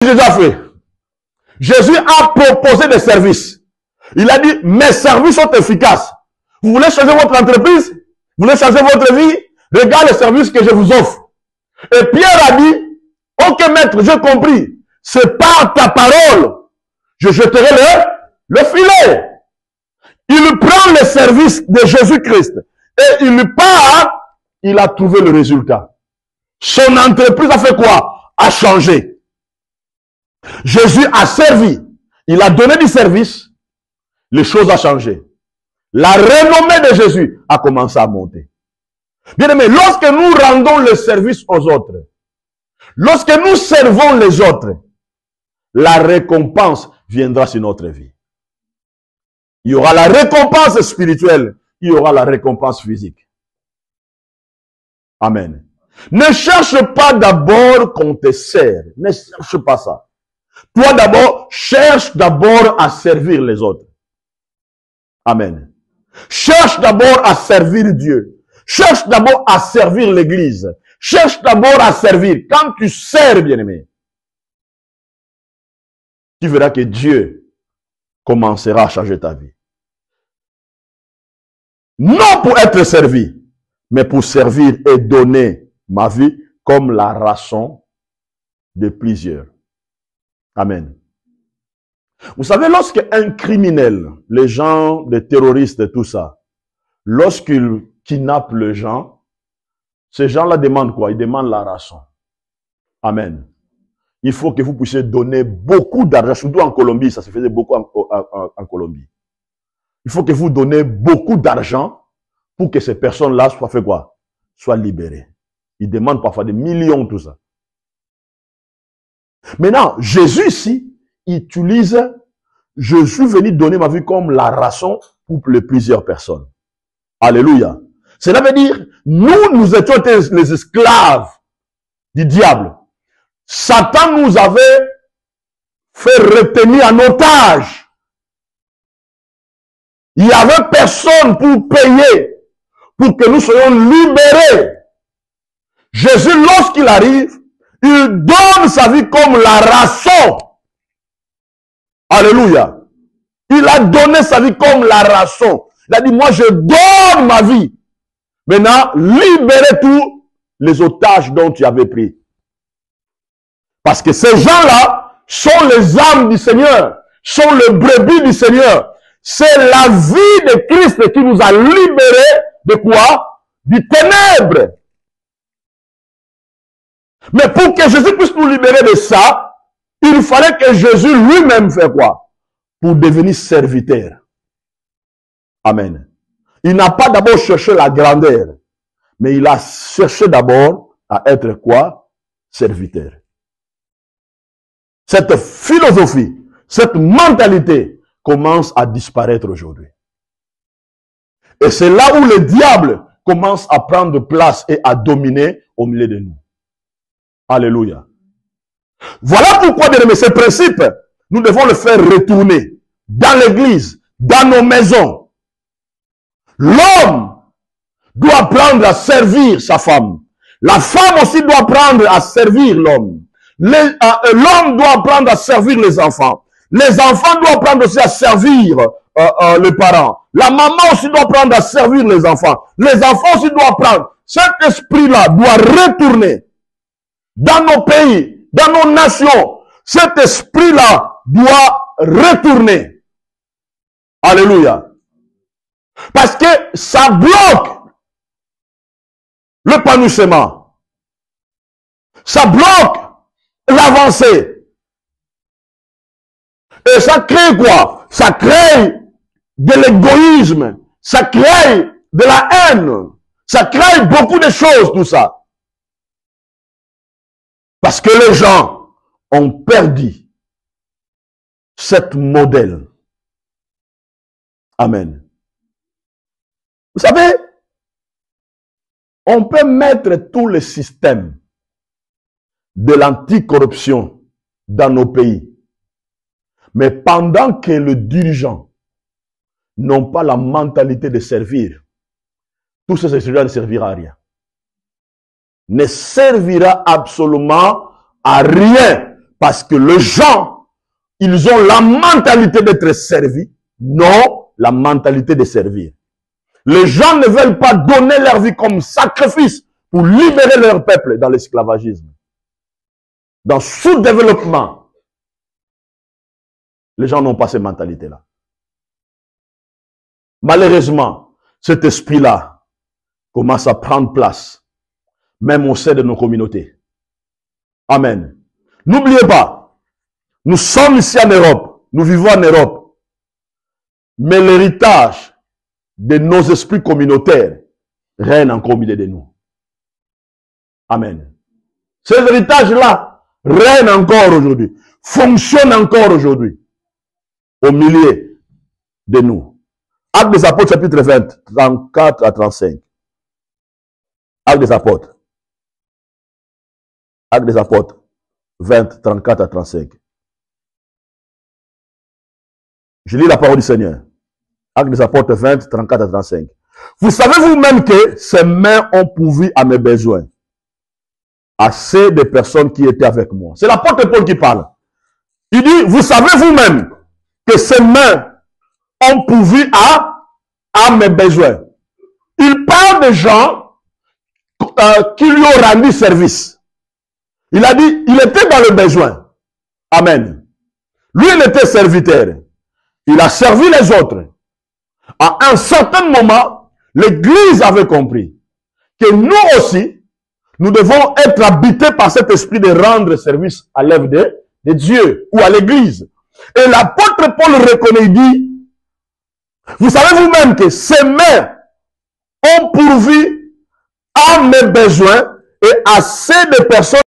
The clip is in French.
Jésus a fait? Jésus a proposé des services. Il a dit, mes services sont efficaces. Vous voulez changer votre entreprise? Vous voulez changer votre vie? Regarde les services que je vous offre. Et Pierre a dit, ok maître, j'ai compris. C'est par ta parole. Je jeterai le filet. Il prend le service de Jésus-Christ. Et il part, il a trouvé le résultat. Son entreprise a fait quoi? A changé. Jésus a servi. Il a donné du service. Les choses ont changé. La renommée de Jésus a commencé à monter. Bien aimé, lorsque nous rendons le service aux autres, lorsque nous servons les autres, la récompense viendra sur notre vie. Il y aura la récompense spirituelle, il y aura la récompense physique. Amen. Ne cherche pas d'abord qu'on te sert. Ne cherche pas ça. Toi d'abord, cherche d'abord à servir les autres. Amen. Cherche d'abord à servir Dieu. Cherche d'abord à servir l'Église. Cherche d'abord à servir. Quand tu sers, bien-aimé, tu verras que Dieu commencera à changer ta vie. Non pour être servi, mais pour servir et donner ma vie comme la rançon de plusieurs. Amen. Vous savez, lorsqu'un criminel, les gens, les terroristes et tout ça, lorsqu'ils kidnappent les gens, ces gens-là demandent quoi? Ils demandent la rançon. Amen. Il faut que vous puissiez donner beaucoup d'argent, surtout en Colombie, ça se faisait beaucoup en Colombie. Il faut que vous donnez beaucoup d'argent pour que ces personnes-là soient fait quoi? Soient libérées. Ils demandent parfois des millions, tout ça. Maintenant, Jésus ici, utilise, je suis venu donner ma vie comme la rançon pour plusieurs personnes. Alléluia. Cela veut dire, nous étions les esclaves du diable. Satan nous avait fait retenir en otage. Il n'y avait personne pour payer, pour que nous soyons libérés. Jésus, lorsqu'il arrive, il donne sa vie comme la rançon. Alléluia. Il a donné sa vie comme la rançon. Il a dit, moi je donne ma vie. Maintenant, libérez tous les otages dont tu avais pris. Parce que ces gens-là sont les âmes du Seigneur, sont les brebis du Seigneur. C'est la vie de Christ qui nous a libérés de quoi? Du ténèbre. Mais pour que Jésus puisse nous libérer de ça, il fallait que Jésus lui-même fait quoi? Pour devenir serviteur. Amen. Il n'a pas d'abord cherché la grandeur, mais il a cherché d'abord à être quoi? Serviteur. Cette philosophie, cette mentalité commence à disparaître aujourd'hui. Et c'est là où le diable commence à prendre place et à dominer au milieu de nous. Alléluia. Voilà pourquoi, bien aimé, ces principes, nous devons le faire retourner dans l'église, dans nos maisons. L'homme doit apprendre à servir sa femme. La femme aussi doit apprendre à servir l'homme. L'homme doit apprendre à servir les enfants. Les enfants doivent apprendre aussi à servir les parents. La maman aussi doit apprendre à servir les enfants. Les enfants aussi doivent apprendre. Cet esprit-là doit retourner dans nos pays, dans nos nations. Cet esprit-là doit retourner. Alléluia. Parce que ça bloque l'épanouissement. Ça bloque l'avancée. Et ça crée quoi? Ça crée de l'égoïsme. Ça crée de la haine. Ça crée beaucoup de choses, tout ça. Parce que les gens ont perdu cette modèle. Amen. Vous savez, on peut mettre tous les systèmes de l'anticorruption dans nos pays. Mais pendant que les dirigeants n'ont pas la mentalité de servir, tout ce ne servira à rien. Ne servira absolument à rien. Parce que les gens, ils ont la mentalité d'être servis, non la mentalité de servir. Les gens ne veulent pas donner leur vie comme sacrifice pour libérer leur peuple dans l'esclavagisme. Dans le sous-développement, les gens n'ont pas cette mentalité-là. Malheureusement, cet esprit-là commence à prendre place, même au sein de nos communautés. Amen. N'oubliez pas, nous sommes ici en Europe, nous vivons en Europe, mais l'héritage de nos esprits communautaires règne encore au milieu de nous. Amen. Ces héritages-là règnent encore aujourd'hui, fonctionnent encore aujourd'hui au milieu de nous. Actes des Apôtres, chapitre 20, 34 à 35. Actes des Apôtres. Actes des Apôtres, 20, 34 à 35. Je lis la parole du Seigneur. Actes des Apôtres 20, 34 à 35. Vous savez vous-même que ces mains ont pourvu à mes besoins. Assez de personnes qui étaient avec moi. C'est l'apôtre Paul qui parle. Il dit, vous savez vous-même que ces mains ont pourvu à mes besoins. Il parle de gens qui lui ont rendu service. Il a dit, il était dans le besoin. Amen. Lui, il était serviteur. Il a servi les autres. À un certain moment, l'Église avait compris que nous aussi, nous devons être habités par cet esprit de rendre service à l'œuvre de Dieu ou à l'Église. Et l'apôtre Paul reconnaît, il dit, vous savez vous-même que ces mains ont pourvu à mes besoins et assez de personnes